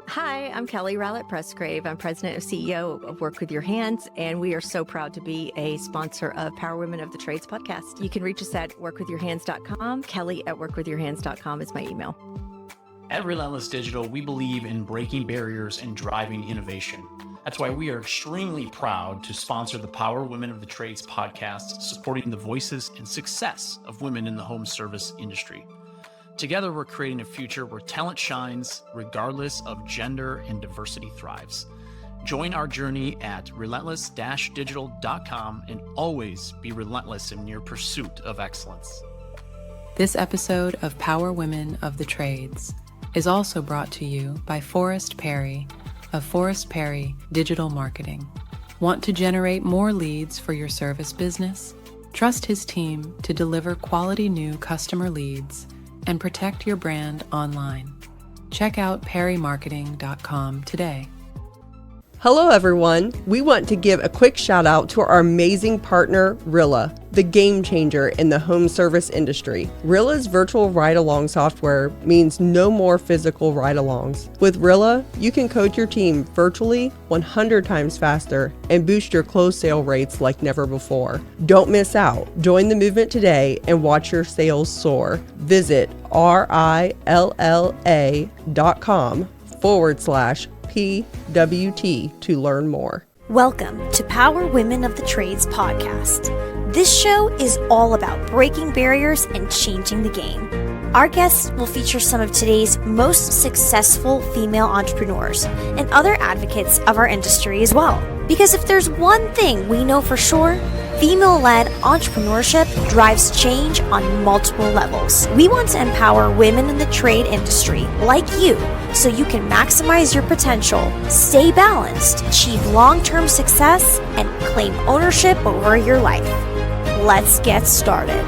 Hi, I'm Kailee Rowlett Pressgrave. I'm president and CEO of Work With Your Hands, and we are so proud to be a sponsor of Power Women of the Trades podcast. You can reach us at workwithyourhands.com. Kelly at workwithyourhands.com is my email. At Relentless Digital, we believe in breaking barriers and driving innovation. That's why we are extremely proud to sponsor the Power Women of the Trades podcast, supporting the voices and success of women in the home service industry. Together, we're creating a future where talent shines, regardless of gender, and diversity thrives. Join our journey at relentless-digital.com and always be relentless in your pursuit of excellence. This episode of Power Women of the Trades is also brought to you by Forrest Perry of Forrest Perry Digital Marketing. Want to generate more leads for your service business? Trust his team to deliver quality new customer leads and protect your brand online. Check out perrymarketing.com today. Hello everyone. We want to give a quick shout out to our amazing partner, Rilla, the game changer in the home service industry. Rilla's virtual ride-along software means no more physical ride-alongs. With Rilla, you can coach your team virtually 100 times faster and boost your close sale rates like never before. Don't miss out. Join the movement today and watch your sales soar. Visit rilla.com/PWT to learn more. Welcome to Power Women of the Trades podcast. This show is all about breaking barriers and changing the game. Our guests will feature some of today's most successful female entrepreneurs and other advocates of our industry as well. Because if there's one thing we know for sure, female-led entrepreneurship drives change on multiple levels. We want to empower women in the trade industry like you so you can maximize your potential, stay balanced, achieve long-term success, and claim ownership over your life. Let's get started.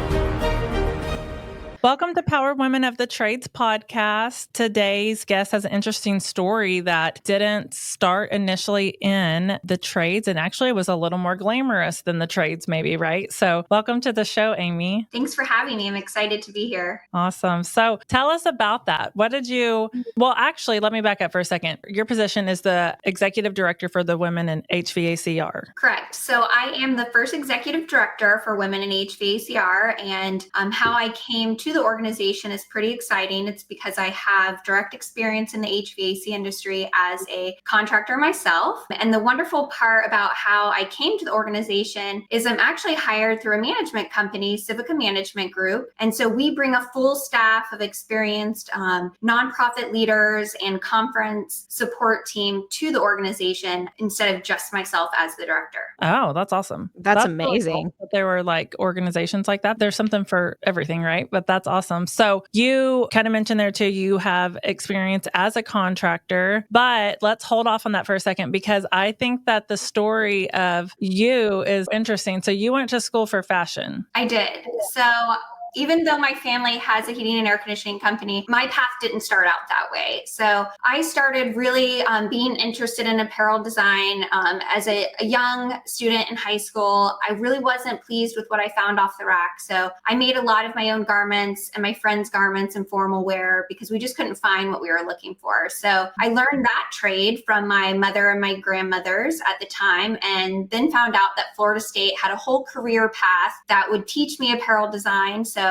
Welcome to Power Women of the Trades podcast. Today's guest has an interesting story that didn't start initially in the trades and actually was a little more glamorous than the trades maybe, right? So welcome to the show, Amy. Thanks for having me. I'm excited to be here. Awesome. So tell us about that. Actually, let me back up for a second. Your position is the executive director for the Women in HVACR. Correct. So I am the first executive director for Women in HVACR, and how I came to the organization is pretty exciting. It's because I have direct experience in the HVAC industry as a contractor myself. And the wonderful part about how I came to the organization is I'm actually hired through a management company, Civica Management Group. And so we bring a full staff of experienced nonprofit leaders and conference support team to the organization instead of just myself as the director. Oh, that's awesome. That's Really amazing. cool that there were like organizations like that. There's something for everything, right? But that's awesome. So you kind of mentioned there too, you have experience as a contractor, but let's hold off on that for a second because I think that the story of you is interesting. So you went to school for fashion. I did. So even though my family has a heating and air conditioning company, my path didn't start out that way. So I started really being interested in apparel design as a young student in high school. I really wasn't pleased with what I found off the rack. So I made a lot of my own garments and my friends' garments and formal wear because we just couldn't find what we were looking for. So I learned that trade from my mother and my grandmothers at the time, and then found out that Florida State had a whole career path that would teach me apparel design. So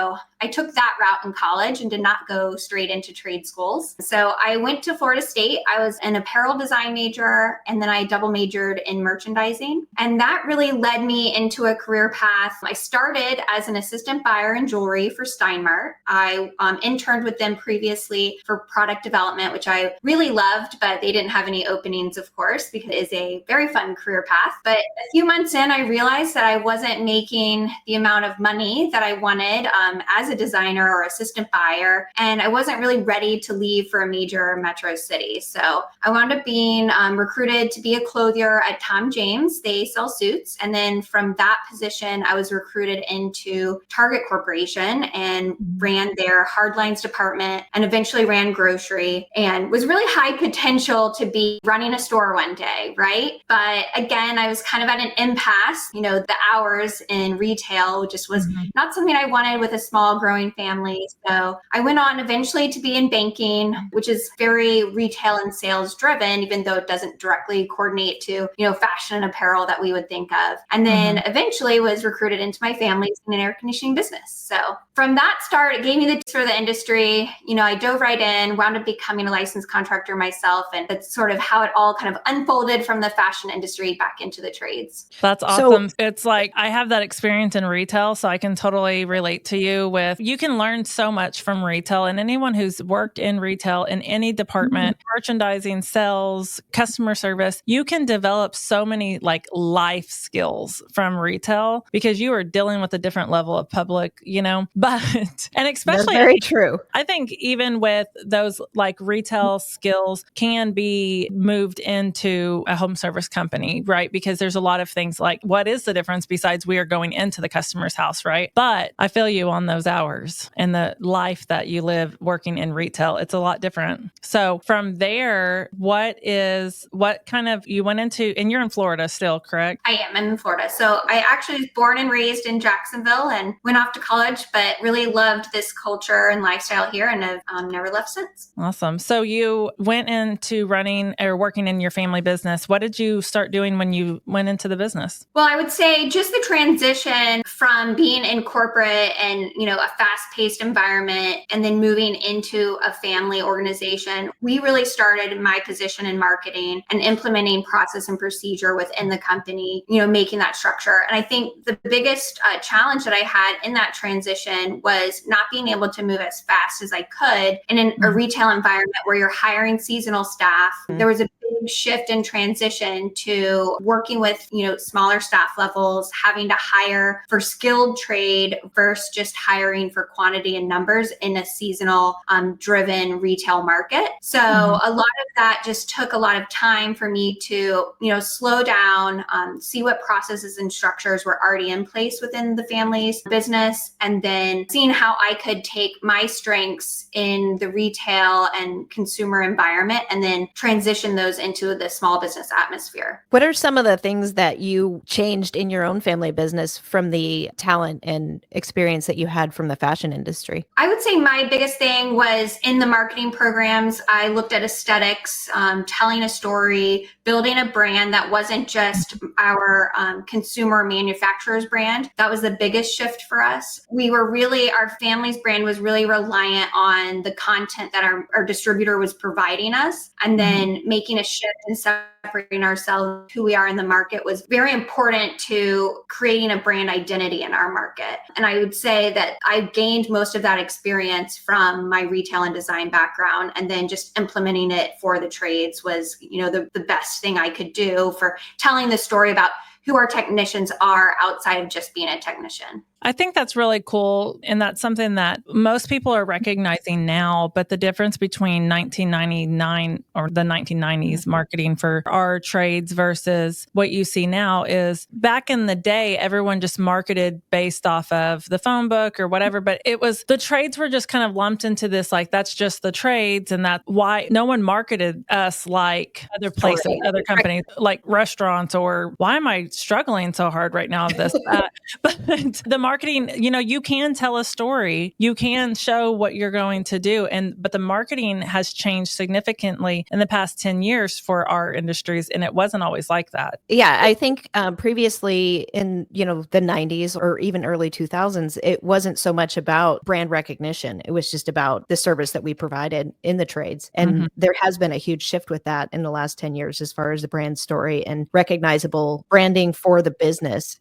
I took that route in college and did not go straight into trade schools. So I went to Florida State. I was an apparel design major, and then I double majored in merchandising. And that really led me into a career path. I started as an assistant buyer in jewelry for Steinmart. I interned with them previously for product development, which I really loved, but they didn't have any openings, of course, because it is a very fun career path. But a few months in, I realized that I wasn't making the amount of money that I wanted as a designer or assistant buyer, and I wasn't really ready to leave for a major metro city. So I wound up being recruited to be a clothier at Tom James. They sell suits. And then from that position, I was recruited into Target Corporation and ran their hardlines department and eventually ran grocery, and was really high potential to be running a store one day, right? But again, I was kind of at an impasse. The hours in retail just was not something I wanted with with a small growing family. So I went on eventually to be in banking, which is very retail and sales driven, even though it doesn't directly coordinate to, fashion and apparel that we would think of. And then eventually was recruited into my family's in an air conditioning business. So from that start, it gave me the taste for the industry. I dove right in, wound up becoming a licensed contractor myself. And that's sort of how it all kind of unfolded from the fashion industry back into the trades. That's awesome. It's like I have that experience in retail, so I can totally relate to you you can learn so much from retail, and anyone who's worked in retail in any department, merchandising, sales, customer service, you can develop so many life skills from retail because you are dealing with a different level of public, and especially That's very true. I think even with those retail skills can be moved into a home service company, right? Because there's a lot of things like what is the difference besides we are going into the customer's house, right? But I feel you on those hours and the life that you live working in retail. It's a lot different. So from there, you went into, and you're in Florida still, correct? I am. I'm in Florida. So I actually was born and raised in Jacksonville and went off to college, but really loved this culture and lifestyle here and have never left since. Awesome. So you went into running or working in your family business. What did you start doing when you went into the business? Well, I would say just the transition from being in corporate and, a fast-paced environment and then moving into a family organization. We really started my position in marketing and implementing process and procedure within the company, making that structure. And I think the biggest challenge that I had in that transition was not being able to move as fast as I could in a retail environment where you're hiring seasonal staff. There was a big shift in transition to working with, smaller staff levels, having to hire for skilled trade versus just hiring for quantity and numbers in a seasonal driven retail market. So a lot of that just took a lot of time for me to, slow down, see what processes and structures were already in place within the family's business, and then seeing how I could take my strengths in the retail and consumer environment and then transition those into the small business atmosphere. What are some of the things that you changed in your own family business from the talent and experience that you had from the fashion industry? I would say my biggest thing was in the marketing programs. I looked at aesthetics, telling a story, building a brand that wasn't just our consumer manufacturer's brand. That was the biggest shift for us. Our family's brand was really reliant on the content that our distributor was providing us. And then making a shift and separating ourselves, who we are in the market, was very important to creating a brand identity in our market. And I would say that I gained most of that experience from my retail and design background, and then just implementing it for the trades was, the best thing I could do for telling the story about who our technicians are outside of just being a technician. I think that's really cool. And that's something that most people are recognizing now. But the difference between 1999 or the 1990s marketing for our trades versus what you see now is back in the day, everyone just marketed based off of the phone book or whatever. But the trades were just kind of lumped into this, that's just the trades. And that's why no one marketed us like other places, other companies, like restaurants, or why am I struggling so hard right now with this? But the marketing, you can tell a story, you can show what you're going to do. But the marketing has changed significantly in the past 10 years for our industries. And it wasn't always like that. Yeah, I think previously in, the 90s or even early 2000s, it wasn't so much about brand recognition. It was just about the service that we provided in the trades. And there has been a huge shift with that in the last 10 years as far as the brand story and recognizable branding for the business.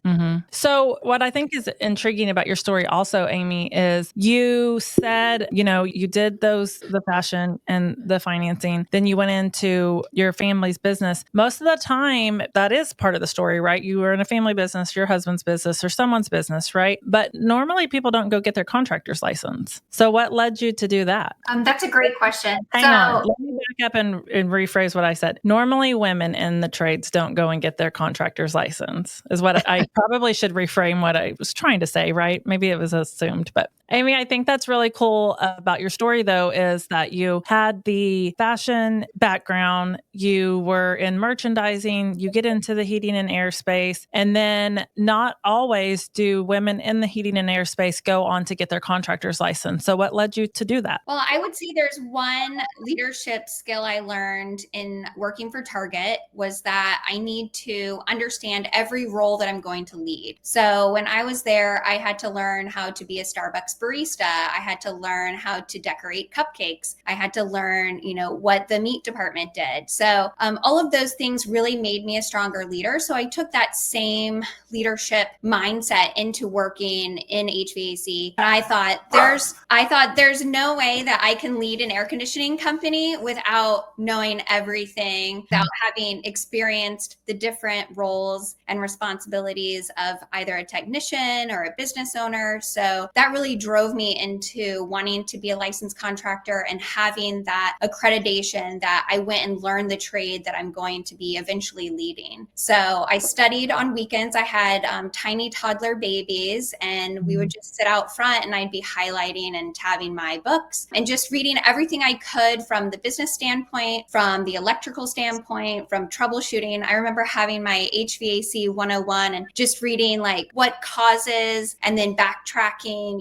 So what I think is intriguing about your story also, Amy, is you said, you did the fashion and the financing, then you went into your family's business. Most of the time, that is part of the story, right? You were in a family business, your husband's business, or someone's business, right? But normally people don't go get their contractor's license. So what led you to do that? That's a great question. Hang on. Let me back up and rephrase what I said. Normally, women in the trades don't go and get their contractor's license, is what I probably should reframe what I was trying to say, right? Maybe it was assumed. But Amy, I think that's really cool about your story, though, is that you had the fashion background, you were in merchandising, you get into the heating and airspace, and then not always do women in the heating and airspace go on to get their contractor's license. So what led you to do that? Well, I would say there's one leadership skill I learned in working for Target was that I need to understand every role that I'm going to lead. So when I was there, I had to learn how to be a Starbucks barista. I had to learn how to decorate cupcakes. I had to learn, what the meat department did. So all of those things really made me a stronger leader. So I took that same leadership mindset into working in HVAC. And I thought there's no way that I can lead an air conditioning company without knowing everything, without having experienced the different roles and responsibilities of either a technician or a business owner. So that really drove me into wanting to be a licensed contractor and having that accreditation that I went and learned the trade that I'm going to be eventually leading. So I studied on weekends. I had tiny toddler babies, and we would just sit out front and I'd be highlighting and tabbing my books and just reading everything I could from the business standpoint, from the electrical standpoint, from troubleshooting. I remember having my HVAC 101 and just reading like what causes and then backtracking,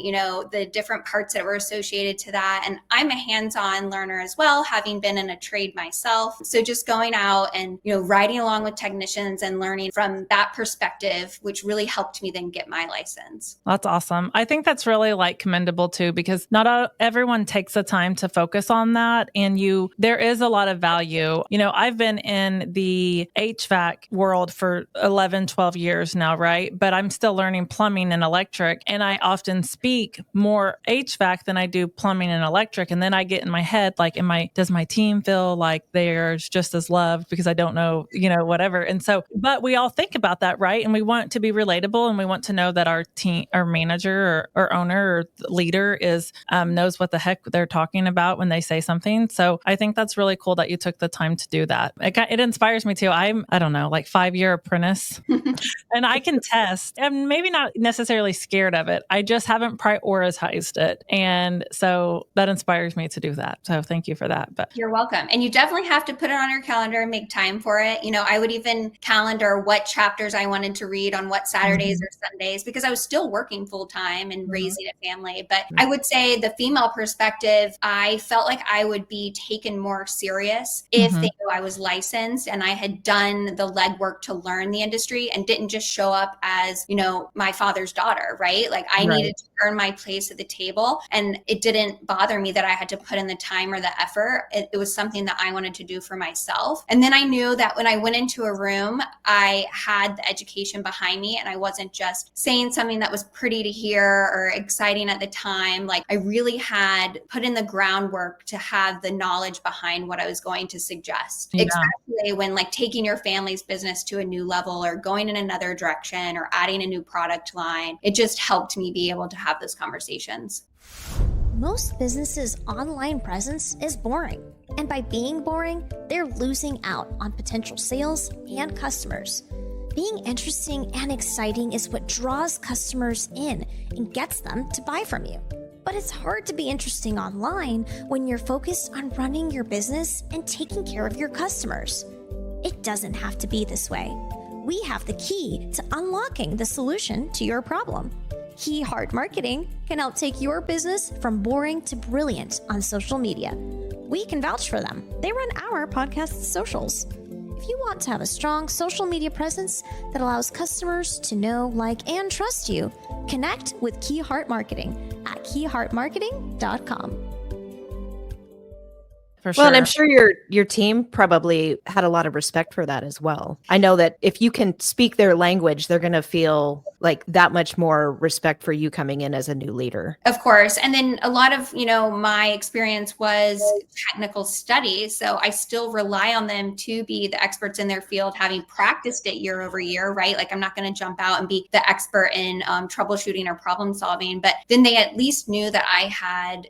the different parts that were associated to that. And I'm a hands-on learner as well, having been in a trade myself. So just going out and, riding along with technicians and learning from that perspective, which really helped me then get my license. That's awesome. I think that's really commendable too, because not everyone takes the time to focus on that. And there is a lot of value. I've been in the HVAC world for 11, 12 years now, right? But I'm still learning plumbing and electric. And I often speak more HVAC than I do plumbing and electric. And then I get in my head, does my team feel like they're just as loved because I don't know, whatever. And so, but we all think about that, right? And we want to be relatable, and we want to know that our team, our manager or owner or leader knows what the heck they're talking about when they say something. So I think that's really cool that you took the time to do that. It inspires me too. I don't know, 5-year apprentice and I can test. I'm maybe not necessarily scared of it. I just haven't prioritized it. And so that inspires me to do that. So thank you for that. But you're welcome. And you definitely have to put it on your calendar and make time for it. I would even calendar what chapters I wanted to read on what Saturdays or Sundays, because I was still working full time and raising a family. But I would say the female perspective, I felt like I would be taken more serious if they knew I was licensed and I had done the legwork to learn the industry and didn't just show up as, my father's daughter, right? I needed to earn my place at the table, and it didn't bother me that I had to put in the time or the effort. It was something that I wanted to do for myself. And then I knew that when I went into a room, I had the education behind me and I wasn't just saying something that was pretty to hear or exciting at the time. I really had put in the groundwork to have the knowledge behind what I was going to suggest, especially when taking your family's business to a new level or going in another direction or adding a new product line. It just helped me be able to have those conversations. Most businesses' online presence is boring. And by being boring, they're losing out on potential sales and customers. Being interesting and exciting is what draws customers in and gets them to buy from you. But it's hard to be interesting online when you're focused on running your business and taking care of your customers. It doesn't have to be this way. We have the key to unlocking the solution to your problem. Kee Hart Marketing can help take your business from boring to brilliant on social media. We can vouch for them. They run our podcast socials. If you want to have a strong social media presence that allows customers to know, like, and trust you, connect with Kee Hart Marketing at keehartmarketing.com. For sure. Well, and I'm sure your team probably had a lot of respect for that as well. I know that if you can speak their language, they're going to feel that much more respect for you coming in as a new leader. Of course. And then a lot of, my experience was technical study. So I still rely on them to be the experts in their field, having practiced it year over year, right? I'm not going to jump out and be the expert in troubleshooting or problem solving, but then they at least knew that I had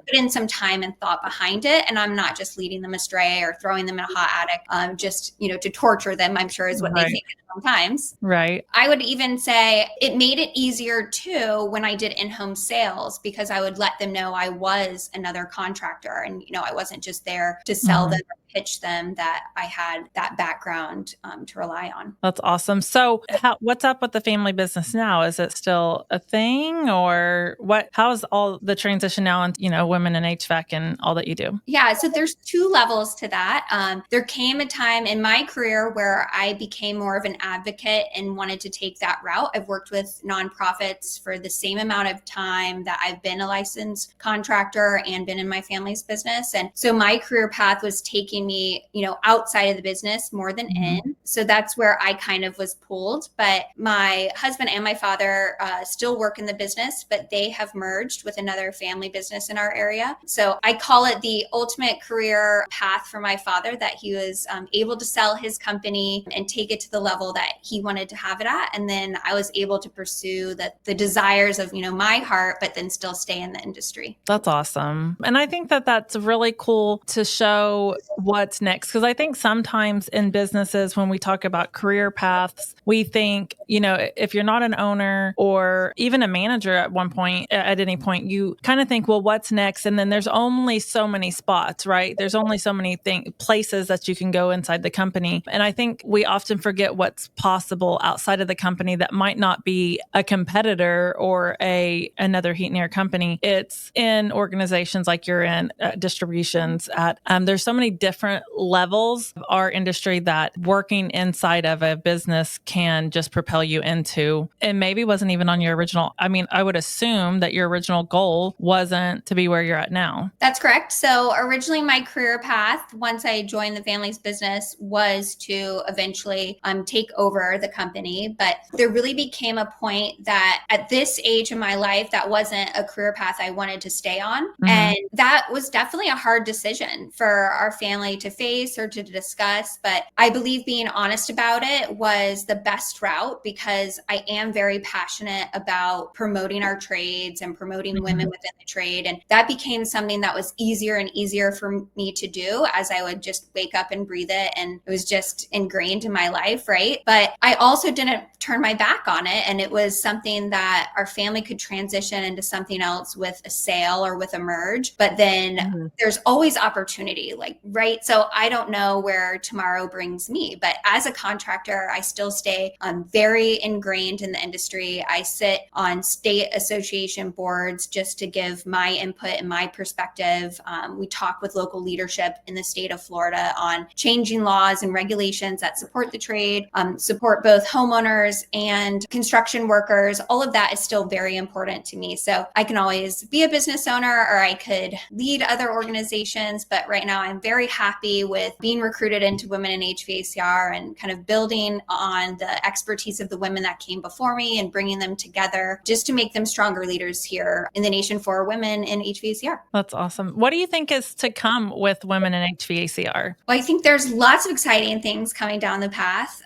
put in some time and thought behind it. And I'm I'm not just leading them astray or throwing them in a hot attic, just, to torture them, I'm sure is what they think sometimes. Right. I would even say it made it easier too when I did in-home sales, because I would let them know I was another contractor and, I wasn't just there to sell them or pitch them, that I had that background to rely on. That's awesome. So what's up with the family business now? Is it still a thing, or how's all the transition now and, women in HVAC and all that you do? Yeah. So there's two levels to that. There came a time in my career where I became more of an advocate and wanted to take that route. I've worked with nonprofits for the same amount of time that I've been a licensed contractor and been in my family's business. And so my career path was taking me, outside of the business more than in. So that's where I kind of was pulled. But my husband and my father still work in the business, but they have merged with another family business in our area. So I call it the ultimate career path for my father, that he was able to sell his company and take it to the level that he wanted to have it at. And then I was able to pursue the desires of, my heart, but then still stay in the industry. That's awesome. And I think that that's really cool to show what's next. Because I think sometimes in businesses, when we talk about career paths, we think, if you're not an owner or even a manager at any point, you kind of think, well, what's next? And then there's only so many spots, right? There's only so many places that you can go inside the company. And I think we often forget what's possible outside of the company that might not be a competitor or another heat and air company. It's in organizations like you're in, distributions at, there's so many different levels of our industry that working inside of a business can just propel you into, and maybe wasn't even on your original. I would assume that your original goal wasn't to be where you're at now. That's correct. So originally my career path, once I joined the family's business, was to eventually take over the company. But there really became a point that at this age in my life, that wasn't a career path I wanted to stay on. And that was definitely a hard decision for our family to face or to discuss. But I believe being honest about it was the best route, because I am very passionate about promoting our trades and promoting women within the trade. And that became something that was easier and easier for me to do as I would just wake up and breathe it. And it was just ingrained in my life, right? But I also didn't turn my back on it. And it was something that our family could transition into something else with a sale or with a merge. But then there's always opportunity, right? So I don't know where tomorrow brings me, but as a contractor, I still stay very ingrained in the industry. I sit on state association boards just to give my input and my perspective. We talk with local leadership in the state of Florida on changing laws and regulations that support the trade, support both homeowners and construction workers. All of that is still very important to me. So I can always be a business owner, or I could lead other organizations. But right now I'm very happy with being recruited into Women in HVACR and kind of building on the expertise of the women that came before me and bringing them together just to make them stronger leaders here in the nation for women in HVACR. That's awesome. What do you think is to come with Women in HVACR? Well, I think there's lots of exciting things coming down the path.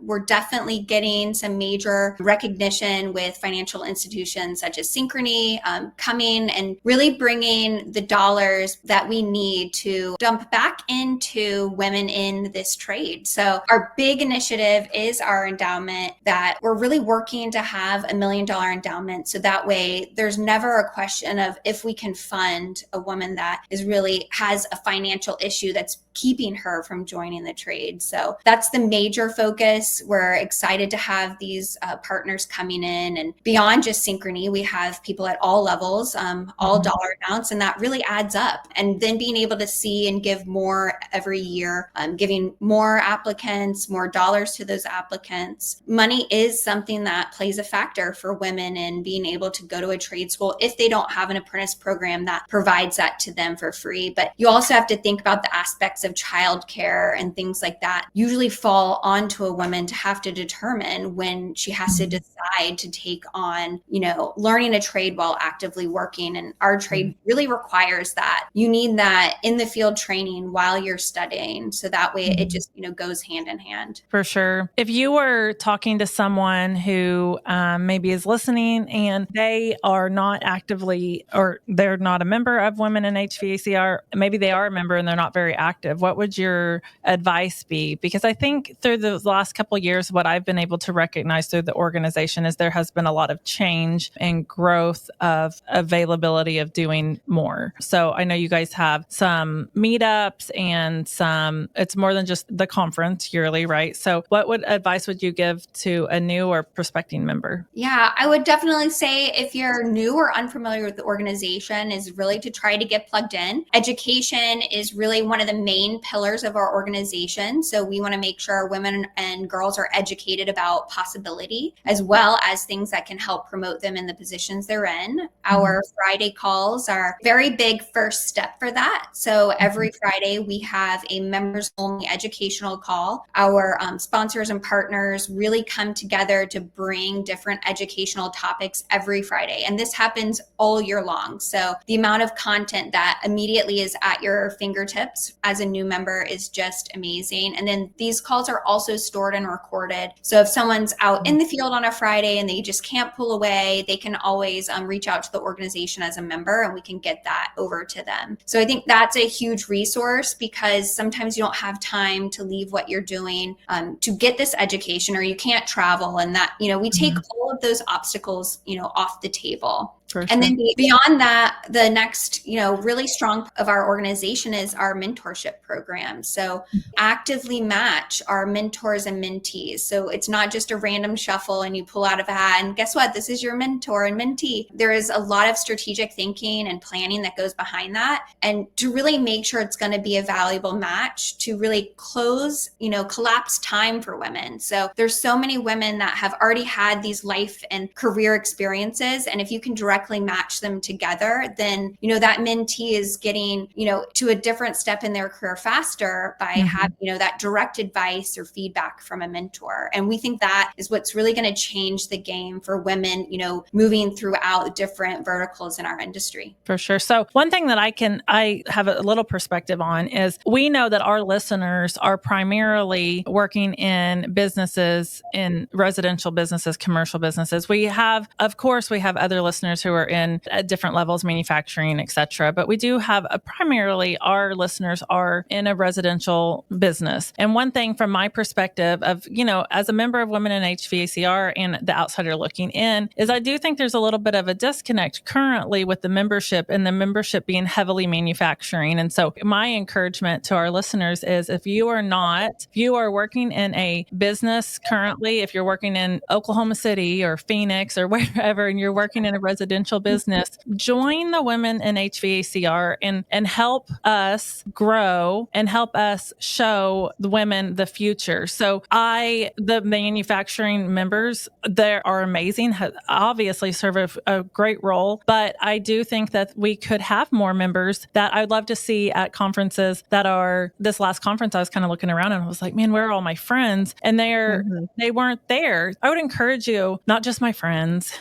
We're definitely getting some major recognition with financial institutions such as Synchrony coming and really bringing the dollars that we need to dump back into women in this trade. So our big initiative is our endowment, that we're really working to have $1 million endowment. So that way there's never a question of if we can fund a woman that has a financial issue that's keeping her from joining the trade. So that's the major focus. We're excited to have these partners coming in, and beyond just Synchrony, we have people at all levels, all dollar amounts, and that really adds up. And then being able to see and give more every year, giving more applicants, more dollars to those applicants. Money is something that plays a factor for women in being able to go to a trade school if they don't have an apprentice program that provides that to them for free. But you also have to think about the aspects aspects of childcare and things like that usually fall onto a woman to have to determine when she has to decide to take on, learning a trade while actively working. And our trade really requires that. You need that in the field training while you're studying. So that way it just, goes hand in hand. For sure. If you were talking to someone who maybe is listening and they are not actively, or they're not a member of Women in HVACR, maybe they are a member and they're not very active, what would your advice be? Because I think through the last couple of years, what I've been able to recognize through the organization is there has been a lot of change and growth of availability of doing more. So I know you guys have some meetups and it's more than just the conference yearly, right? So what advice would you give to a new or prospecting member? Yeah, I would definitely say if you're new or unfamiliar with the organization is really to try to get plugged in. Education is really one of the main pillars of our organization. So we want to make sure our women and girls are educated about possibility, as well as things that can help promote them in the positions they're in. Our Friday calls are a very big first step for that. So every Friday we have a members only educational call. Our sponsors and partners really come together to bring different educational topics every Friday. And this happens all year long. So the amount of content that immediately is at your fingertips as a new member is just amazing. And then these calls are also stored and recorded. So if someone's out in the field on a Friday and they just can't pull away, they can always reach out to the organization as a member and we can get that over to them. So I think that's a huge resource because sometimes you don't have time to leave what you're doing to get this education, or you can't travel, and that, we take all of those obstacles, off the table. Sure. And then beyond that, the next, really strong of our organization is our mentorship program. So actively match our mentors and mentees. So it's not just a random shuffle and you pull out of a hat and guess what? This is your mentor and mentee. There is a lot of strategic thinking and planning that goes behind that. And to really make sure it's going to be a valuable match to really close, collapse time for women. So there's so many women that have already had these life and career experiences. And if you can directly match them together, then, that mentee is getting, to a different step in their career faster by having, that direct advice or feedback from a mentor. And we think that is what's really going to change the game for women, moving throughout different verticals in our industry. For sure. So one thing that I have a little perspective on is we know that our listeners are primarily working in businesses, in residential businesses, commercial businesses. We have other listeners who are in at different levels, manufacturing, et cetera. But we do have primarily our listeners are in a residential business. And one thing from my perspective of, as a member of Women in HVACR and the outsider looking in, is I do think there's a little bit of a disconnect currently with the membership and the membership being heavily manufacturing. And so my encouragement to our listeners is if you are working in a business currently, if you're working in Oklahoma City or Phoenix or wherever, and you're working in a residential business, join the Women in HVACR and help us grow and help us show the women the future. So the manufacturing members, they are amazing, obviously serve a great role, but I do think that we could have more members that I'd love to see at conferences that are, this last conference I was kind of looking around and I was like, man, where are all my friends? And they weren't there. I would encourage you, not just my friends,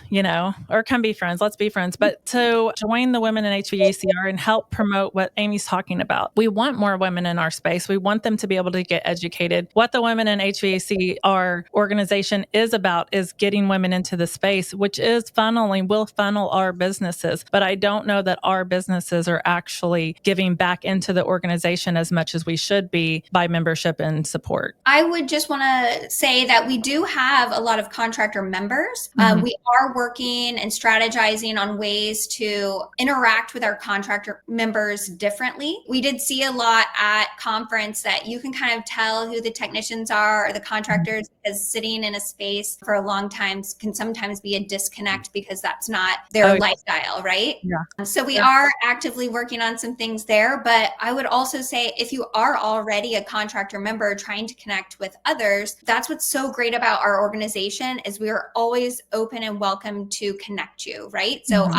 or come be friends, let's be friends, but to join the Women in HVACR and help promote what Amy's talking about. We want more women in our space. We want them to be able to get educated. What the Women in HVACR organization is about is getting women into the space, which is will funnel our businesses. But I don't know that our businesses are actually giving back into the organization as much as we should be by membership and support. I would just want to say that we do have a lot of contractor members. We are working and strategizing on ways to interact with our contractor members differently. We did see a lot at conference that you can kind of tell who the technicians are or the contractors, because sitting in a space for a long time can sometimes be a disconnect because that's not their lifestyle, right? Yeah. So we are actively working on some things there, but I would also say if you are already a contractor member trying to connect with others, that's what's so great about our organization is we are always open and welcome to connect you, right? So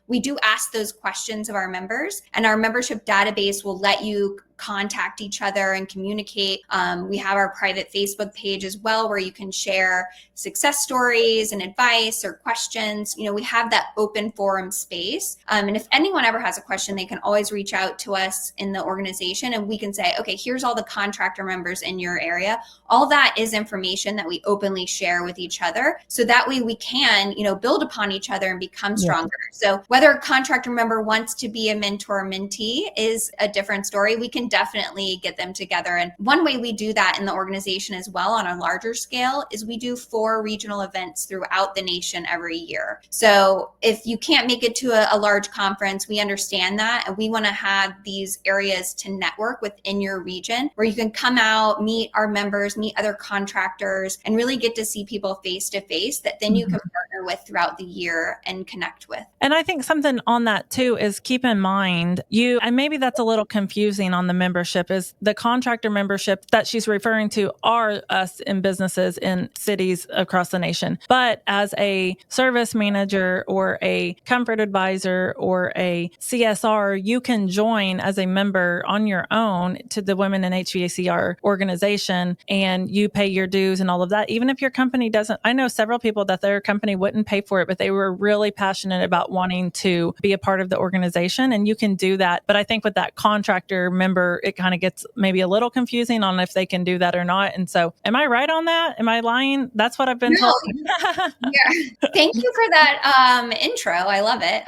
we do ask those questions of our members, and our membership database will let you contact each other and communicate. We have our private Facebook page as well, where you can share success stories and advice or questions. We have that open forum space. And if anyone ever has a question, they can always reach out to us in the organization, and we can say, okay, here's all the contractor members in your area. All that is information that we openly share with each other. So that way we can, build upon each other and become stronger. So whether a contractor member wants to be a mentor or mentee is a different story. We can definitely get them together. And one way we do that in the organization as well on a larger scale is we do 4 regional events throughout the nation every year. So if you can't make it to a large conference, we understand that. And we want to have these areas to network within your region where you can come out, meet our members, meet other contractors, and really get to see people face to face that then you can partner with throughout the year and connect with. And I think something on that too is keep in mind and maybe that's a little confusing on the membership, is the contractor membership that she's referring to are us in businesses in cities across the nation. But as a service manager or a comfort advisor or a CSR, you can join as a member on your own to the Women in HVACR organization, and you pay your dues and all of that. Even if your company doesn't, I know several people that their company wouldn't pay for it, but they were really passionate about wanting to be a part of the organization, and you can do that. But I think with that contractor member, it kind of gets maybe a little confusing on if they can do that or not. And so am I right on that? Am I lying? That's what I've been told. Yeah. Thank you for that intro. I love it.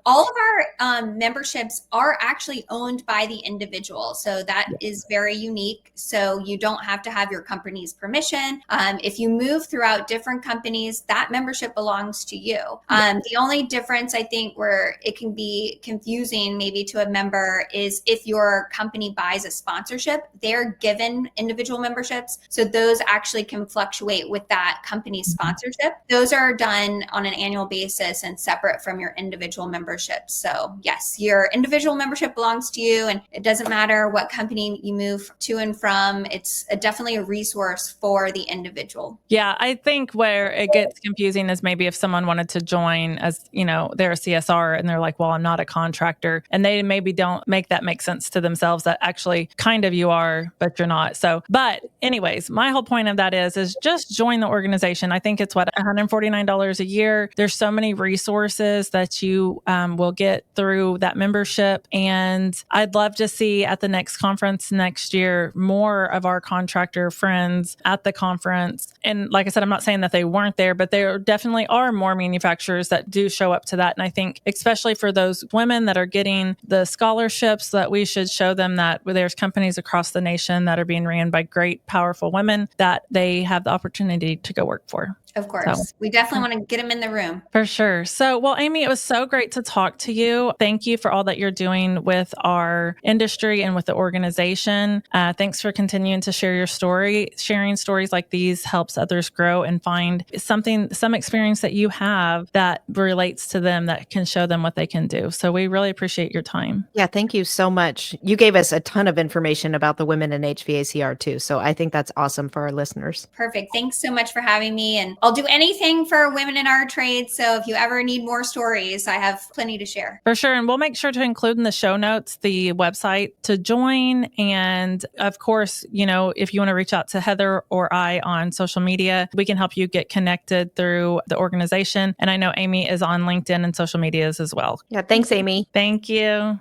All of our memberships are actually owned by the individual. So that is very unique. So you don't have to have your company's permission. If you move throughout different companies, that membership belongs to you. The only difference, I think, where it can be confusing maybe to a member is if your company buys a sponsorship, they're given individual memberships. So those actually can fluctuate with that company's sponsorship. Those are done on an annual basis and separate from your individual membership. So yes, your individual membership belongs to you, and it doesn't matter what company you move to and from. It's definitely a resource for the individual. Yeah, I think where it gets confusing is maybe if someone wanted to join as, they're a CSR and they're like, well, I'm not a contractor. And they maybe don't make sense to themselves that actually kind of you are, but you're not. So, but anyways, my whole point of that is just join the organization. I think it's $149 a year. There's so many resources that you will get through that membership. And I'd love to see at the next conference next year, more of our contractor friends at the conference. And like I said, I'm not saying that they weren't there, but there definitely are more manufacturers that do show up to that. And I think especially for those women that are getting the scholarships, that we should show them that there's companies across the nation that are being ran by great, powerful women that they have the opportunity to go work for. Of course. We definitely want to get them in the room. For sure. So, well, Amy, it was so great to talk to you. Thank you for all that you're doing with our industry and with the organization. Thanks for continuing to share your story. Sharing stories like these helps others grow and find some experience that you have that relates to them, that can show them what they can do. So we really appreciate your time. Yeah, thank you so much. You gave us a ton of information about the women in HVACR too. So I think that's awesome for our listeners. Perfect. Thanks so much for having me. And I'll do anything for women in our trade. So if you ever need more stories, I have plenty to share. For sure. And we'll make sure to include in the show notes the website to join. And of course, if you want to reach out to Heather or I on social media, we can help you get connected through the organization. And I know Amy is on LinkedIn and social medias as well. Yeah. Thanks, Amy. Thank you.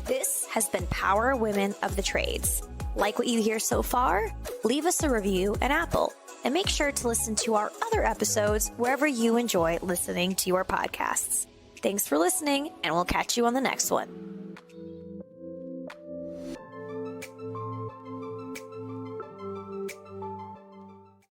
This has been Power Women of the Trades. Like what you hear so far? Leave us a review in Apple. And make sure to listen to our other episodes wherever you enjoy listening to your podcasts. Thanks for listening, and we'll catch you on the next one.